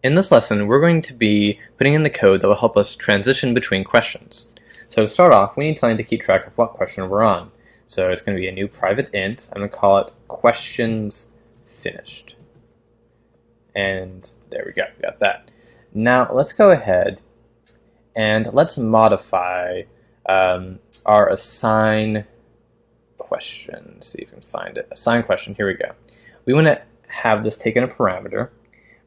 In this lesson, we're going to be putting in the code that will help us transition between questions. So to start off, we need something to keep track of what question we're on. So it's going to be a new private int. I'm going to call it questions finished. And there we go, we got that. Now let's go ahead and let's modify our assign question. See if we can find it. Assign question, here we go. We want to have this taken a parameter.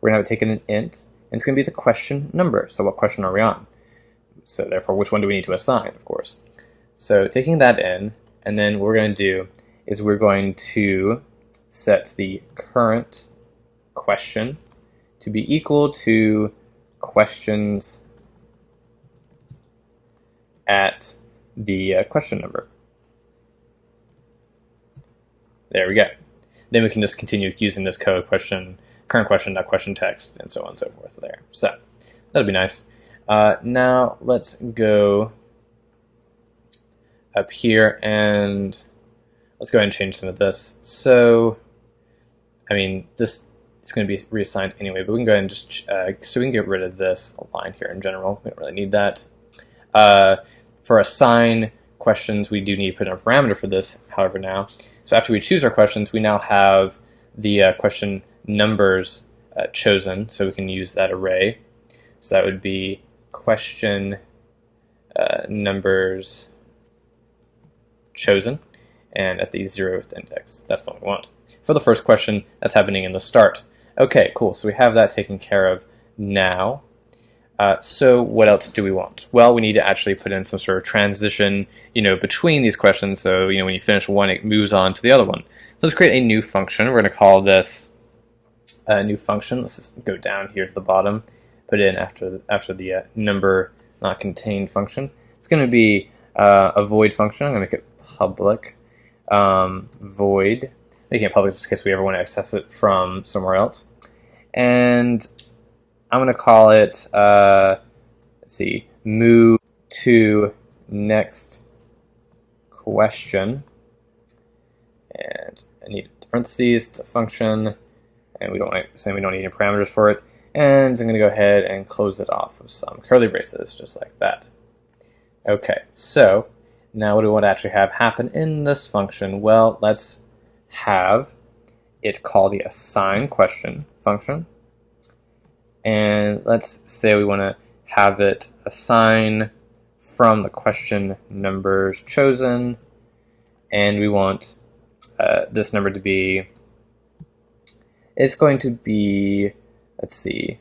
We're going to have it taken an int, and it's going to be the question number. So what question are we on? So therefore, which one do we need to assign, of course? So taking that in, and then what we're going to do is we're going to set the current question to be equal to questions at the question number. There we go. Then we can just continue using this code, current question, question text, and so on and so forth there. So that'll be nice. Now let's go up here and let's go ahead and change some of this. So, I mean, this is going to be reassigned anyway, but we can go ahead and just, so we can get rid of this line here in general. We don't really need that. For assign questions, we do need to put in a parameter for this, however, now. So after we choose our questions, we now have the question numbers chosen, so we can use that array. So that would be question numbers chosen, and at the 0th index. That's the one we want. For the first question, that's happening in the start. Okay, cool. So we have that taken care of now. So what else do we want? Well, we need to actually put in some sort of transition, between these questions. So, when you finish one, it moves on to the other one. So let's create a new function. We're going to call this a new function. Let's just go down here to the bottom, put it in after the number not contained function. It's going to be a void function. I'm going to make it public. Void. Making it public just in case we ever want to access it from somewhere else. And I'm going to call it, let's see, move to next question. And I need parentheses, it's a function, and we don't need any parameters for it. And I'm going to go ahead and close it off with some curly braces, just like that. Okay, so now what do we want to actually have happen in this function? Well, let's have it call the assign question function. And let's say we want to have it assign from the question numbers chosen, and we want this number to be, it's going to be, let's see,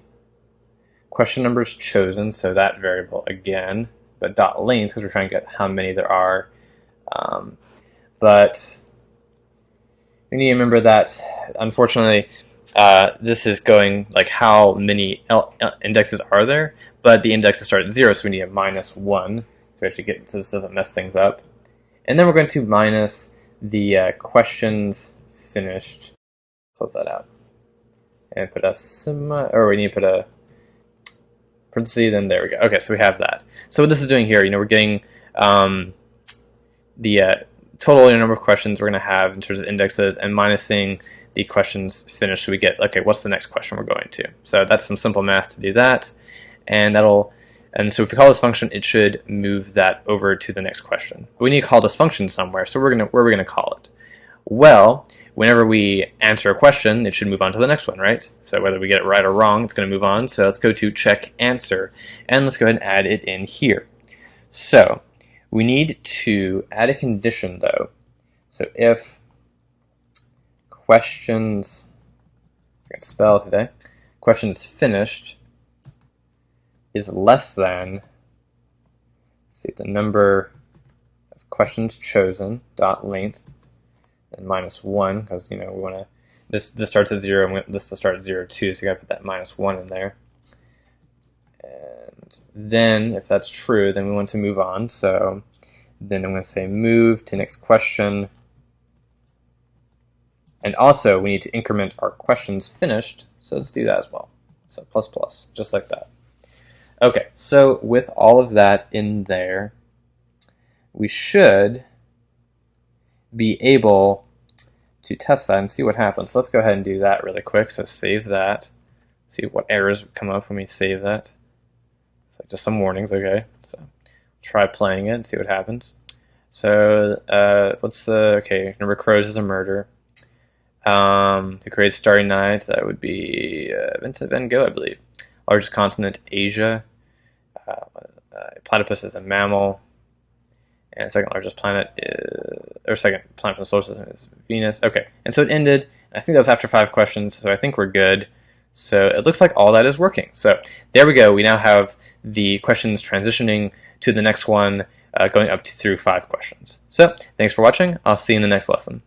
question numbers chosen, so that variable again, but dot length, because we're trying to get how many there are. But we need to remember that, unfortunately, this is going like how many indexes are there, but the indexes start at 0, so we need a -1, so we actually so this doesn't mess things up. And then we're going to minus the questions finished. Close that out, and put a or we need to put a parenthesis. Then there we go. Okay, so we have that. So what this is doing here, we're getting the total number of questions we're going to have in terms of indexes, and minusing the questions finished, so we get, okay, what's the next question we're going to? So that's some simple math to do that, and so if we call this function, it should move that over to the next question. But we need to call this function somewhere, so where are we going to call it? Well, whenever we answer a question, it should move on to the next one, right? So whether we get it right or wrong, it's going to move on. So let's go to check answer, and let's go ahead and add it in here. So we need to add a condition, though. So if questions, I can spell today, questions finished is less than, let's see, the number of questions chosen dot length and -1, because we want to, this starts at 0 and this to start at 0 too, so you got to put that -1 in there. And then if that's true, then we want to move on. So then I'm going to say move to next question. And also, we need to increment our questions finished, so let's do that as well. So ++, just like that. Okay, so with all of that in there, we should be able to test that and see what happens. So let's go ahead and do that really quick. So save that, See what errors come up when we save that. So just some warnings, okay. So try playing it and see what happens. So what's the, okay, number of crows is a murder. Who created Starry Night? That would be Vincent van Gogh, I believe. Largest continent, Asia. Platypus is a mammal. And second largest planet or second planet from the solar system is Venus. Okay, and so it ended. I think that was after 5 questions, so I think we're good. So it looks like all that is working. So there we go. We now have the questions transitioning to the next one, going up through 5 questions. So thanks for watching. I'll see you in the next lesson.